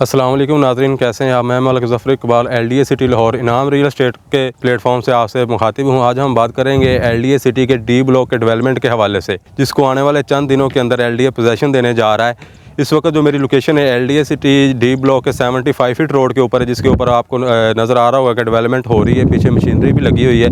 अस्सलाम वालेकुम नाज़रीन, कैसे हैं आप। मैं मलिक ज़फ़र इकबाल LDA सिटी लाहौर इनाम रियल एस्टेट के प्लेटफॉर्म से आपसे मुखातिब हूँ। आज हम बात करेंगे LDA सिटी के D ब्लॉक के डेवलपमेंट के हवाले से, जिसको आने वाले चंद दिनों के अंदर LDA पोजेसन देने जा रहा है। इस वक्त जो मेरी लोकेशन है LDA सिटी D ब्लॉक के 75 फीट रोड के ऊपर है, जिसके ऊपर आपको नज़र आ रहा होगा कि डेवलपमेंट हो रही है। पीछे मशीनरी भी लगी हुई है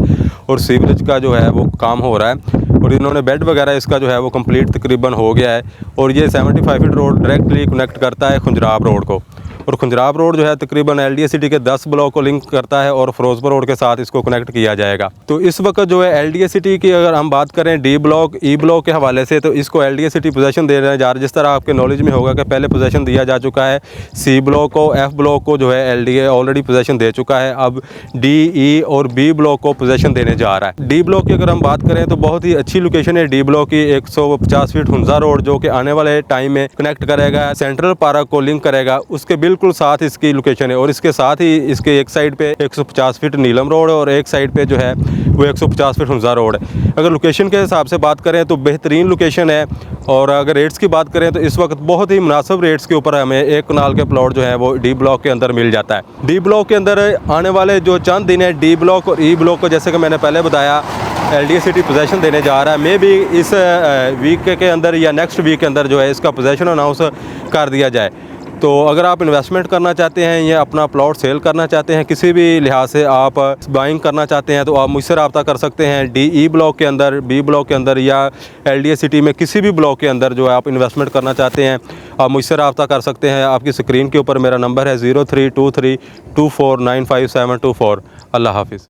और सीवरेज का जो है वो काम हो रहा है और इन्होंने बेड वगैरह इसका जो है वो कंप्लीट तकरीबन हो गया है। और ये 75 फीट रोड डायरेक्टली कनेक्ट करता है खुंजराब रोड को, और खुंजराब रोड जो है तकरीबन LDA सिटी के 10 ब्लॉक को लिंक करता है और फिरोजपुर रोड के साथ इसको कनेक्ट किया जाएगा। तो इस वक्त जो है LDA सिटी की अगर हम बात करें D ब्लॉक E ब्लॉक के हवाले से, तो इसको LDA सिटी पोजेसन देने जा रहा है। जिस तरह आपके नॉलेज में होगा कि पहले पोजेसन दिया जा चुका है C ब्लॉक को, F ब्लॉक को जो है LDA ऑलरेडी पोजेसन दे चुका है। अब D, E और B ब्लॉक को पोजेसन देने जा रहा है। D ब्लॉक की अगर हम बात करें तो बहुत ही अच्छी लोकेशन है D ब्लॉक की। 150 फीट हुंजा रोड जो कि आने वाले टाइम में कनेक्ट करेगा सेंट्रल पार्क को, लिंक करेगा, उसके बिल्कुल साथ इसकी लोकेशन है। और इसके साथ ही इसके एक साइड पे 150 फीट नीलम रोड है और एक साइड पे जो है वो 150 फीट हुंजा रोड है। अगर लोकेशन के हिसाब से बात करें तो बेहतरीन लोकेशन है। और अगर रेट्स की बात करें तो इस वक्त बहुत ही मुनासिब रेट्स के ऊपर हमें एक कनाल के प्लॉट जो है वो D ब्लॉक के अंदर मिल जाता है। D ब्लॉक के अंदर आने वाले जो चंद दिन है D ब्लॉक और E ब्लॉक को, जैसे कि मैंने पहले बताया, LDA सिटी पोजेसन देने जा रहा है। मे भी इस वीक के अंदर या नेक्स्ट वीक के अंदर जो है इसका पोजेसन अनाउंस कर दिया जाए। तो अगर आप इन्वेस्टमेंट करना चाहते हैं या अपना प्लॉट सेल करना चाहते हैं, किसी भी लिहाज से आप बाइंग करना चाहते हैं, तो आप मुझसे रब्ता कर सकते हैं। DE ब्लॉक के अंदर, B ब्लॉक के अंदर या LDA सिटी में किसी भी ब्लॉक के अंदर जो है आप इन्वेस्टमेंट करना चाहते हैं, आप मुझसे रब्ता कर सकते हैं। आपकी स्क्रीन के ऊपर मेरा नंबर है 032324955724। अल्लाह हाफिज़।